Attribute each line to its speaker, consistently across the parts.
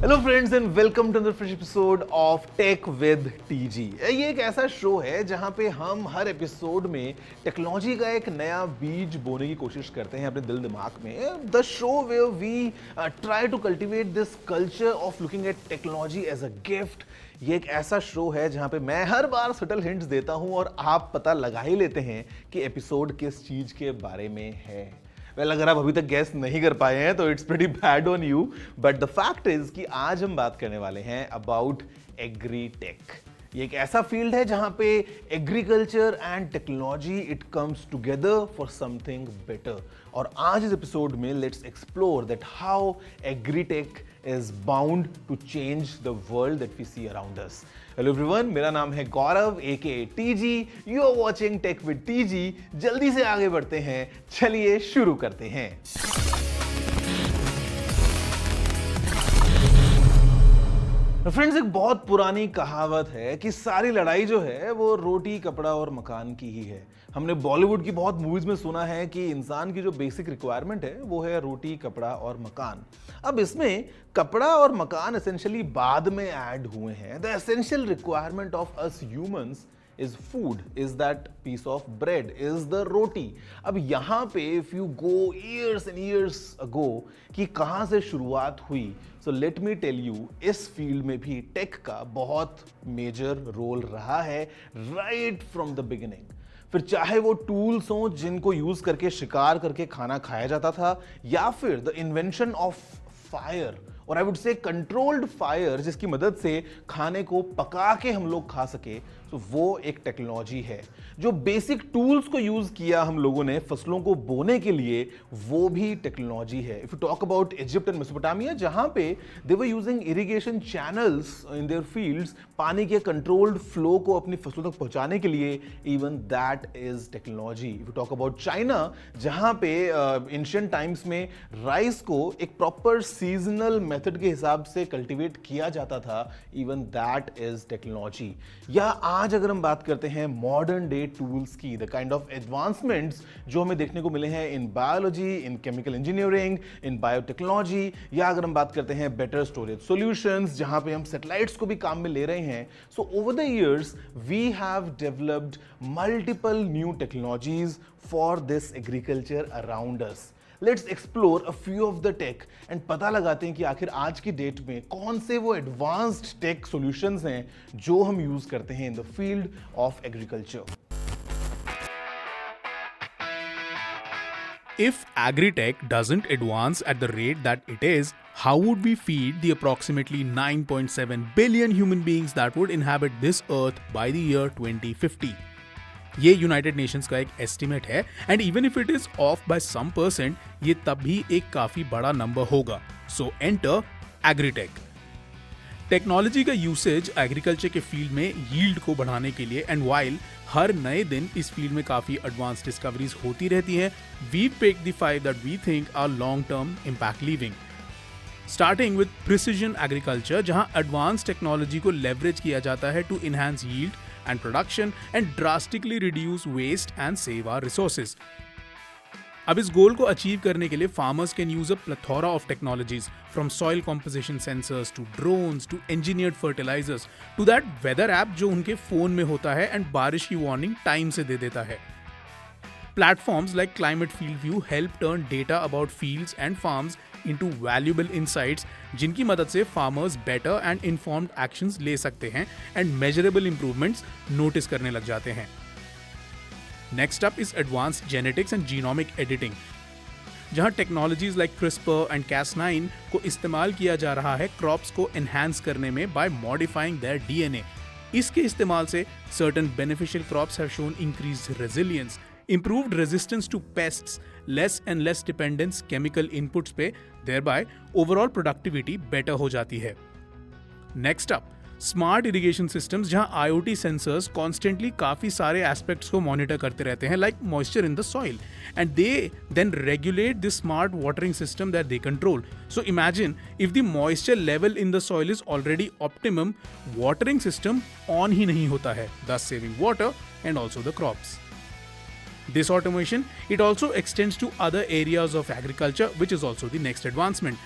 Speaker 1: Hello friends and welcome to the fresh episode of tech with TG. ये एक ऐसा show है जहां पे हम हर एपिसोड में टेक्नोलॉजी का एक नया बीज बोने की कोशिश करते हैं अपने दिल दिमाग में। The show where we try to cultivate this culture of looking at technology as a gift. ये एक ऐसा शो है जहां पे मैं हर बार सटल हिंट्स देता हूं और आप पता लगा ही लेते हैं कि एपिसोड किस चीज के बारे में है। अगर आप अभी तक गैस नहीं कर पाए हैं तो it's pretty bad on you, but the fact is कि आज हम बात करने वाले हैं अबाउट एग्रीटेक। ये एक ऐसा फील्ड है जहां पे agriculture and technology it comes together for something better. और आज इस एपिसोड में let's explore that how agritech is bound to change the world that we see around us. Hello everyone, मेरा नाम है गौरव aka TG. You are watching Tech with TG. जल्दी से आगे बढ़ते हैं, चलिए शुरू करते हैं। फ्रेंड्स, एक बहुत पुरानी कहावत है कि सारी लड़ाई जो है वो रोटी कपड़ा और मकान की ही है। हमने बॉलीवुड की बहुत मूवीज में सुना है कि इंसान की जो बेसिक रिक्वायरमेंट है वो है रोटी कपड़ा और मकान। अब इसमें कपड़ा और मकान एसेंशियली बाद में ऐड हुए हैं। The essential requirement of us humans is food, is that piece of bread, is the roti. अब यहाँ पे if you go years and years ago कि कहाँ से शुरुआत हुई, so let me tell you, इस फील्ड में भी टेक का बहुत मेजर रोल रहा है right from the beginning. फिर चाहे वो टूल्स हों जिनको यूज करके शिकार करके खाना खाया जाता था, या फिर द इन्वेंशन ऑफ फायर और I would say controlled fire जिसकी मदद से खाने को पका के हम लोग खा सके, तो वो एक टेक्नोलॉजी है। जो बेसिक टूल्स को यूज किया हम लोगों ने फसलों को बोने के लिए, वो भी टेक्नोलॉजी है। If you talk about Egypt and Mesopotamia, जहां पे they were using irrigation channels in their fields, पानी के कंट्रोल्ड फ्लो को अपनी फसलों तक पहुंचाने के लिए, even that is technology. If you talk about China, जहां पे एंशिएंट टाइम्स में राइस को एक प्रॉपर सीजनल मेथड के हिसाब से कल्टीवेट किया जाता था, इवन दैट इज टेक्नोलॉजी। या आज अगर हम बात करते हैं मॉडर्न डे टूल्स की, द काइंड ऑफ एडवांसमेंट्स जो हमें देखने को मिले हैं in biology, in chemical engineering, in biotechnology, या अगर हम बात करते हैं बेटर स्टोरेज सॉल्यूशंस जहां पे हम सैटेलाइट्स को भी काम में ले रहे हैं। So over the years we have developed multiple new technologies for this agriculture around us. Let's explore a few of the tech and पता लगाते हैं कि आखिर आज की डेट में कौन से वो एडवांस्ड टेक सॉल्यूशंस हैं जो हम यूज करते हैं in the field of agriculture.
Speaker 2: If agri-tech doesn't advance at the rate that it is, how would we feed the approximately 9.7 billion human beings that would inhabit this earth by the year 2050? ये United Nations का एक estimate है and even if it is off by some percent, ये तब भी एक काफी बड़ा नंबर होगा। So enter agritech. टेक्नोलॉजी का यूसेज एग्रीकल्चर के फील्ड में यील्ड को बढ़ाने के लिए, एंड वाइल हर नए दिन इस फील्ड में काफी एडवांस डिस्कवरीज होती रहती हैं, we pick the 5 that we think are long term impact leaving. Starting with precision agriculture, जहां एडवांस टेक्नोलॉजी को लेवरेज किया जाता है to enhance yield and production and drastically reduce waste and save our resources. अब इस गोल को achieve करने के लिए farmers can use a plethora of technologies, from soil composition sensors to drones to engineered fertilizers to that weather app जो उनके phone में होता है एंड बारिश की वार्निंग टाइम से दे देता है। Platforms like Climate Field View help turn data about fields and farms into valuable insights, जिनकी मदद से farmers better and informed actions ले सकते हैं and measurable improvements notice करने लग जाते हैं। Next up is advanced genetics and genomic editing, जहां technologies like CRISPR and Cas9 को इस्तेमाल किया जा रहा है क्रॉप्स को एनहांस करने में by modifying their DNA। इसके इस्तेमाल से certain beneficial crops have shown increased resilience, improved resistance to pests, less and less dependence chemical inputs पे, thereby overall productivity better हो जाती है। Next up, smart irrigation systems, जहां IoT सेंसर्स कॉन्स्टेंटली काफी सारे एस्पेक्ट्स को मॉनिटर करते रहते हैं, like moisture in the soil, and they then regulate this smart watering system that they control. So imagine if the moisture level in the soil is already optimum, watering system on ही नहीं होता है, thus saving water and also the crops. This automation, it also extends to other areas of agriculture, which is also the next advancement.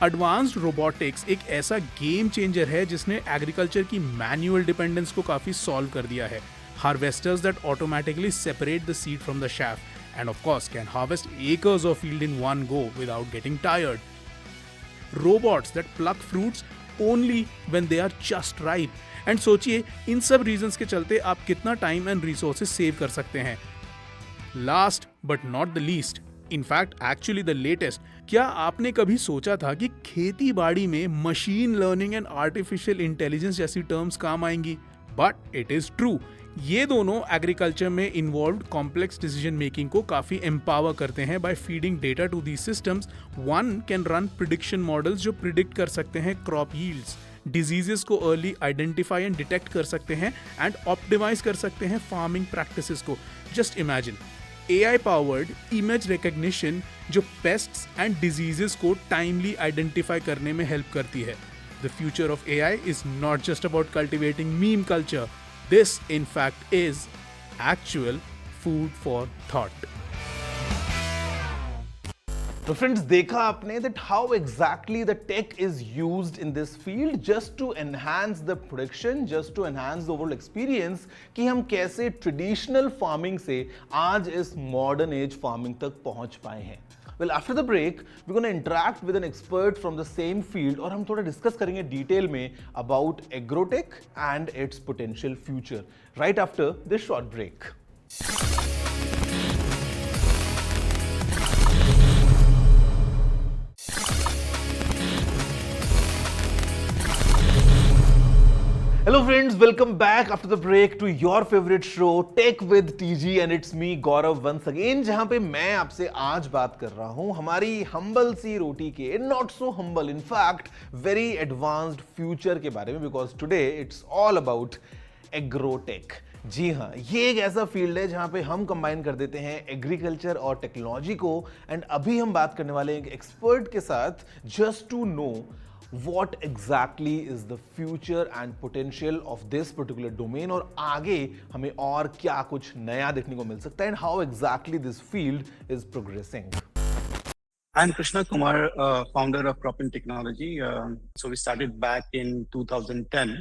Speaker 2: Advanced robotics एक ऐसा game changer है जिसने agriculture की manual dependence को काफी सॉल्व कर दिया है. Harvesters that automatically separate the seed from the chaff and of course can harvest acres of field in one go without getting tired. Robots that pluck fruits only when they are just ripe. And सोचिए इन सब reasons के चलते आप कितना time and resources save कर सकते हैं. Last but not the least, in fact actually the latest, क्या आपने कभी सोचा था कि खेती बाड़ी में machine learning and artificial intelligence जैसी टर्म्स काम आएंगी? But it is true. ये दोनों एग्रीकल्चर में इन्वॉल्व्ड कॉम्प्लेक्स डिसीजन मेकिंग को काफी एम्पावर करते हैं. By feeding data to these systems, one can run prediction models जो प्रिडिक्ट कर सकते हैं क्रॉप यील्ड्स, डिजीजेस को अर्ली आइडेंटिफाई एंड डिटेक्ट कर सकते हैं एंड ऑप्टिमाइज कर सकते हैं फार्मिंग प्रैक्टिसेस को. Just imagine AI powered image recognition जो पेस्ट्स एंड डिजीजेस को टाइमली आइडेंटिफाई करने में हेल्प करती है. The future of AI is not just about cultivating meme culture. This, in fact, is actual food for thought.
Speaker 1: तो friends, देखा आपने that how exactly the tech is used in this field just to enhance the production, just to enhance the overall experience कि हम कैसे traditional farming से आज इस modern age farming तक पहुंच पाए हैं. Well, after the break, we're going to interact with an expert from the same field और हम थोड़ा डिस्कस करेंगे डिटेल में about agrotech and its potential future. Right after this short break. Hello friends, welcome back after the break to your favorite show Tech with TG and it's me Gaurav once again, जहां पे मैं आपसे आज बात कर रहा हूं हमारी हम्बल सी रोटी के not so humble in fact very advanced future के बारे में, because today it's all about agrotech. जी हाँ, ये एक ऐसा फील्ड है जहां पे हम कंबाइन कर देते हैं एग्रीकल्चर और टेक्नोलॉजी को. एंड अभी हम बात करने वाले हैं एक एक्सपर्ट के साथ just to know what exactly is the future and potential of this particular domain और आगे हमें और क्या कुछ नया देखने को मिल सकता है and how exactly this field is progressing.
Speaker 3: I'm Krishna Kumar, founder of Cropin Technology. So we started back in 2010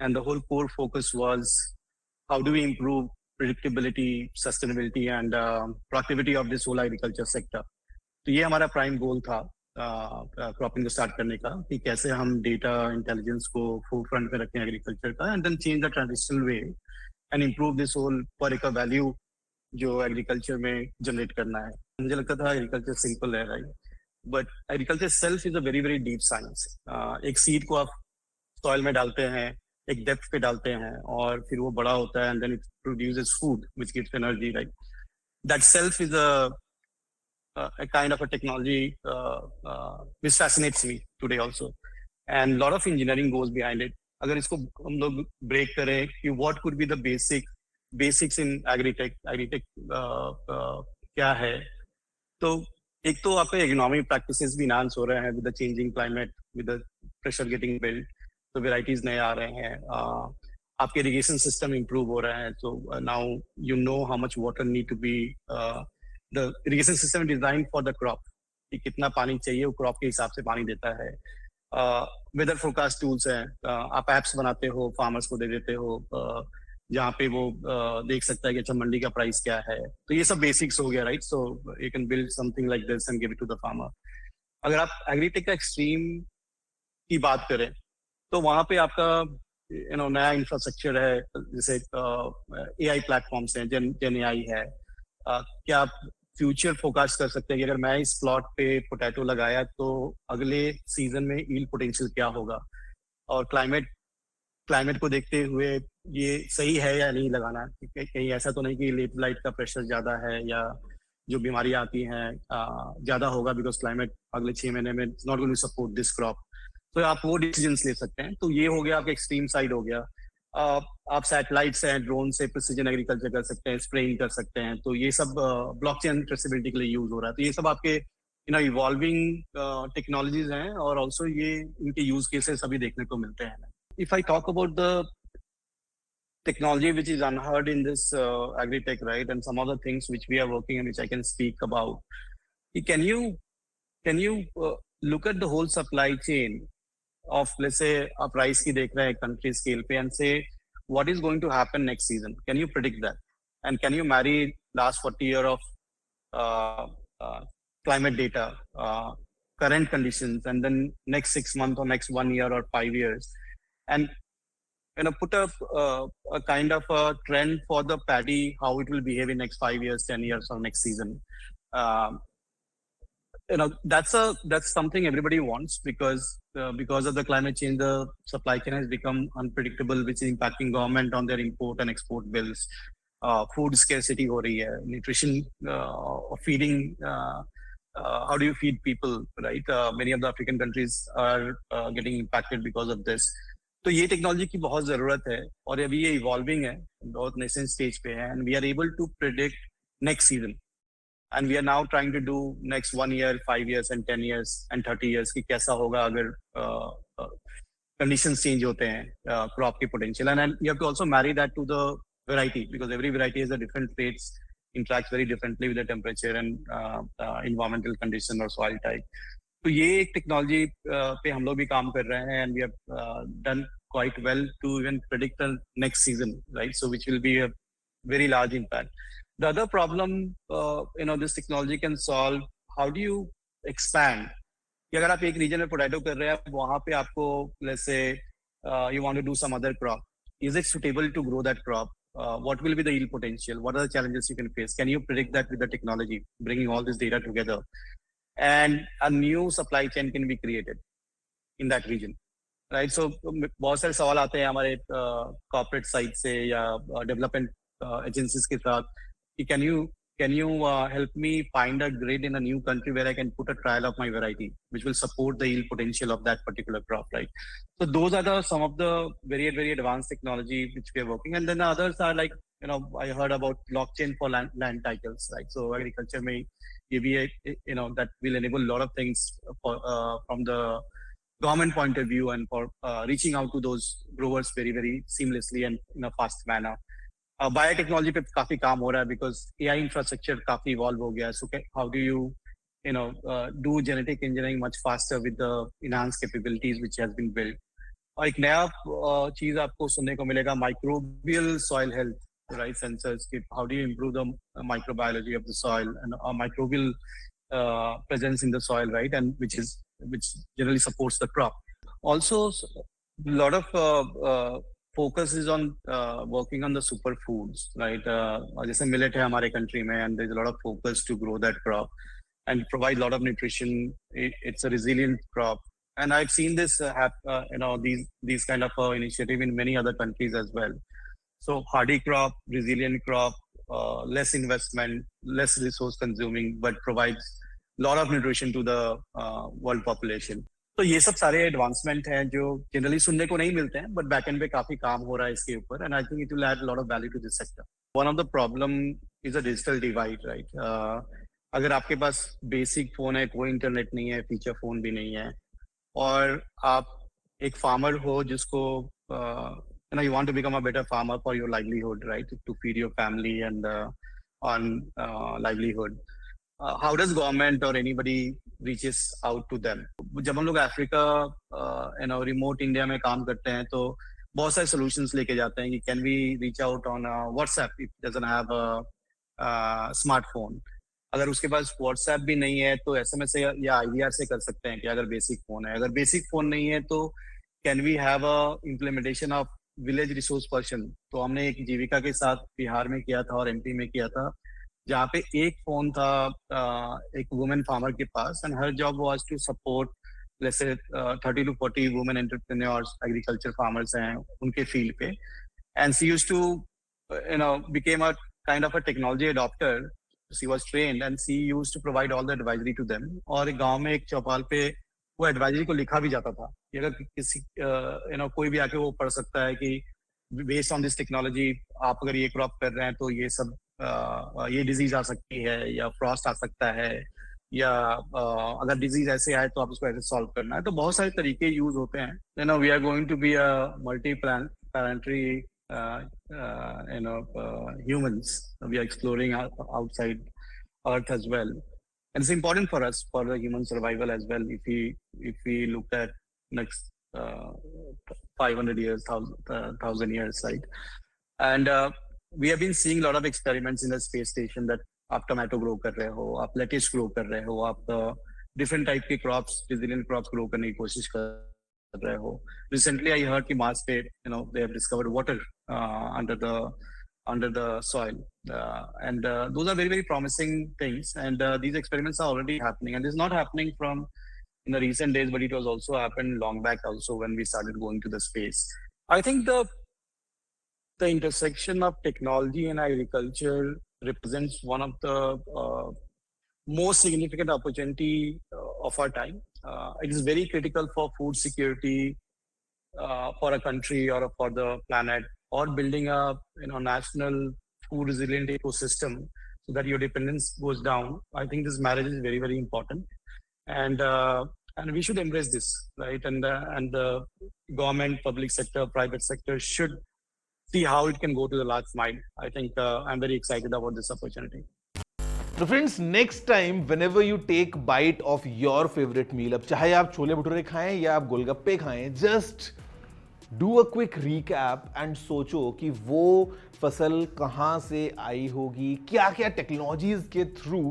Speaker 3: and the whole core focus was how do we improve predictability, sustainability and productivity of this whole agriculture sector. तो ये हमारा prime गोल था cropping को start करने का कि कैसे हम डेटा इंटेलिजेंस को फोरफ्रंट में रखें एग्रीकल्चर का and then change the traditional way and improve this whole per acre value जो एग्रीकल्चर में जनरेट करना है. मुझे लगता था एग्रीकल्चर सिंपल है, right, but agriculture self is a very very deep science. एक सीड को आप सॉइल में डालते हैं, एक डेप्थ पे डालते हैं और फिर वो बड़ा होता है and then it produces food which gives energy, right. That self is a kind of a technology which fascinates me today also, and a lot of engineering goes behind it. अगर इसको हम लोग break करें कि what could be the basics in agritech क्या है, तो एक तो आपके economic practices भी enhance हो रहे हैं with the changing climate, with the pressure getting built, तो varieties नए आ रहे हैं, आपके irrigation system improve हो रहा है, so now you know how much water need to be the irrigation system is designed for the crop कि कितना पानी चाहिए वो क्रॉप के हिसाब से पानी देता है. वेदर फोरकास्ट टूल्स हैं, आप एप्स बनाते हो, फार्मर्स को दे देते हो जहाँ पे वो देख सकता है कि अच्छा मंडी का प्राइस क्या है. तो ये सब बेसिक्स हो गया, right. So you can build something like this and give it to the farmer. अगर आप एग्रीटेक का एक्सट्रीम की बात करें तो वहाँ पे आपका नया इंफ्रास्ट्रक्चर है, जैसे AI प्लेटफॉर्म्स हैं, जेन AI है. क्या आप फ्यूचर फोकास्ट कर सकते हैं कि अगर मैं इस प्लॉट पे पोटैटो लगाया तो अगले सीजन में ईल्ड पोटेंशियल क्या होगा, और क्लाइमेट को देखते हुए ये सही है या नहीं लगाना, कहीं ऐसा तो नहीं कि लेट लाइट का प्रेशर ज्यादा है या जो बीमारियां आती हैं ज्यादा होगा बिकॉज क्लाइमेट अगले 6 महीने में it's not going to support this crop. तो आप वो डिसीजंस ले सकते हैं. तो ये हो गया आपका एक्सट्रीम साइड हो गया. आप सैटेलाइट से, ड्रोन से प्रिसीजन एग्रीकल्चर कर सकते हैं, स्प्रेइंग कर सकते हैं. तो ये सब ब्लॉकचेन ट्रेसेबिलिटी के लिए यूज हो रहा है. तो ये सब आपके इवॉल्विंग टेक्नोलॉजीज हैं और ऑल्सो ये इनके यूज केसेस अभी देखने को मिलते हैं. If I talk about the technology which is unheard in this agri-tech, right, and some other things which we are working and which I can speak about. Can you look at the whole supply chain of, let's say, आप rice की देख रहे हैं country scale पे, and say what is going to happen next season. Can you predict that? And can you marry last 40 year of uh, uh, climate data, current conditions, and then next 6 months or next 1 year or 5 years, and put a kind of a trend for the paddy, how it will behave in next 5 years, 10 years, or next season. Um, that's something everybody wants, because of the climate change, the supply chain has become unpredictable, which is impacting government on their import and export bills. Food scarcity हो रही है, nutrition, feeding. How do you feed people, right? Many of the African countries are getting impacted because of this. तो ये technology की बहुत जरूरत है, और अभी ये इवॉल्विंग है, बहुत नेसेंट स्टेज पे है, and we are able to predict next season, and we are now trying to do next 1 year, 5 years, and 10 years, and 30 years कि कैसा होगा अगर कंडीशंस चेंज होते हैं क्रॉप की potential, and you have to also marry that to the variety, because every variety has a different traits, interacts very differently with the temperature and environmental condition or soil type. तो ये एक technology पे हम लोग भी काम कर रहे हैं, and we have done quite well to even predict the next season, right? So which will be a very large impact. The other problem, this technology can solve, how do you expand? कि अगर आप एक reason में potato कर रहे हैं, वहां पे आपको, let's say, you want to do some other crop. Is it suitable to grow that crop? What will be the yield potential? What are the challenges you can face? Can you predict that with the technology, bringing all this data together? And a new supply chain can be created in that region, right? So बहुत सारे सवाल आते हैं हमारे corporate side से या development agencies के साथ कि can you help me find a grid in a new country where I can put a trial of my variety, which will support the yield potential of that particular crop, right? So those are some of the very, very advanced technology which we are working. And then the others are like, I heard about blockchain for land titles, right? So agriculture may give you, that will enable a lot of things from the government point of view, and for reaching out to those growers very, very seamlessly and in a fast manner. Biotechnology पे काफी काम हो रहा है, because AI infrastructure काफी evolve हो गया है. So how do you do genetic engineering much faster with the enhanced capabilities which has been built. और एक नया चीज आपको सुनने को मिलेगा, microbial soil health, right? Sensors की how do you improve the microbiology of the soil and microbial presence in the soil, right? And which generally supports the crop. Also, a lot of focus is on working on the superfoods, right? जैसे millet है हमारे country में, and there's a lot of focus to grow that crop and provide a lot of nutrition. It's a resilient crop, and I've seen this these kind of initiative in many other countries as well. So hardy crop, resilient crop, less investment, less resource consuming, but provides a lot of nutrition to the world population. तो ये सब सारे advancement हैं जो generally सुनने को नहीं मिलते हैं, बट बैक एंड पे काफी काम हो रहा है इसके ऊपर, and I think it will add lot of value to this sector. One of the problem is a digital divide, right? अगर आपके पास बेसिक फोन है, कोई इंटरनेट नहीं है, फीचर फोन भी नहीं है, और आप एक फार्मर हो जिसको you want to become a better farmer for your livelihood, right? To feed your family and on livelihood. How does government or anybody reaches out to them? जब हम लोग अफ्रीका रिमोट इंडिया में काम करते हैं, तो बहुत सारे solutions लेके जाते हैं कि can we reach out on WhatsApp if doesn't have a smartphone. अगर उसके पास WhatsApp भी नहीं है तो SMS से या IVR से कर सकते हैं कि अगर बेसिक फोन है. अगर बेसिक फोन नहीं है तो can we have a implementation of village resource person. तो हमने एक जीविका के साथ बिहार में किया था और एमपी में किया था, जहाँ पे एक फोन था एक वुमेन फार्मर के पास, and her job was to support let's say 30 to 40 women entrepreneurs, agriculture farmers हैं उनके फील्ड पे, and she used to became a kind of a technology adopter. She was trained and she used to provide all the advisory to them. और गांव में एक चौपाल पे वो advisory को लिखा भी जाता था कि अगर किसी कोई भी आके वो पढ़ सकता है कि बेस्ड ऑन दिस टेक्नोलॉजी आप अगर ये क्रॉप कर रहे हैं तो ये सब ये डिजीज आ सकती है, या फ्रॉस्ट आ सकता है, या अगर डिजीज ऐसे आए तो आप उसको ऐसे सॉल्व करना है. तो बहुत सारे तरीके यूज होते हैं. We are going to be a multi planetary humans. We are exploring outside Earth as well. and it's important for us for the human survival as well. If we look at next 500 years, 1,000 years, right? And we have been seeing a lot of experiments in the space station that आप tomato grow कर रहे हो, आप lettuce grow कर रहे हो, आप different type के क्रॉप्स, रेजिलिएंट क्रॉप्स ग्रो करने की कोशिश कर रहे हो. Recently, I heard कि Mars पे, they have discovered water under the soil, and those are very, very promising things. And these experiments are already happening, and this is not happening from in the recent days, but it was also happened long back also when we started going to the space. I think the intersection of technology and agriculture represents one of the most significant opportunity of our time. It is very critical for food security for a country or for the planet, or building a national food resilient ecosystem so that your dependence goes down. I think this marriage is very, very important, and we should embrace this, right? And the government, public sector, private sector should see how it can go to the last mile. I think I'm very excited about this opportunity.
Speaker 1: तो friends, next time whenever you take bite of your favourite meal, अब चाहे आप छोले भटूरे खाएं या आप गोलगप्पे खाएं, just do a quick recap and सोचो कि वो फसल कहां से आई होगी, क्या क्या टेक्नोलॉजीज के थ्रू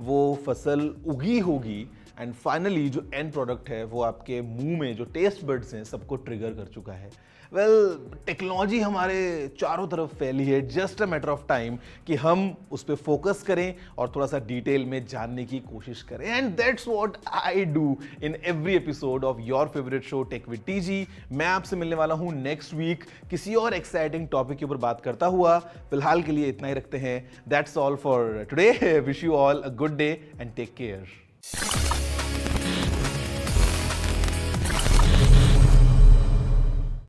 Speaker 1: वो फसल उगी होगी, एंड फाइनली जो एंड प्रोडक्ट है वो आपके मुंह में जो टेस्ट बड्स हैं सबको ट्रिगर कर चुका है. टेक्नोलॉजी हमारे चारों तरफ फैली है, just a matter of time कि हम उस पर फोकस करें और थोड़ा सा डिटेल में जानने की कोशिश करें. And that's what I do in every episode of your favourite show tech with TG. मैं आपसे मिलने वाला हूं नेक्स्ट वीक किसी और एक्साइटिंग टॉपिक के ऊपर बात करता हुआ. फिलहाल के लिए इतना ही रखते हैं. That's all for today. Wish you all a good day and take care.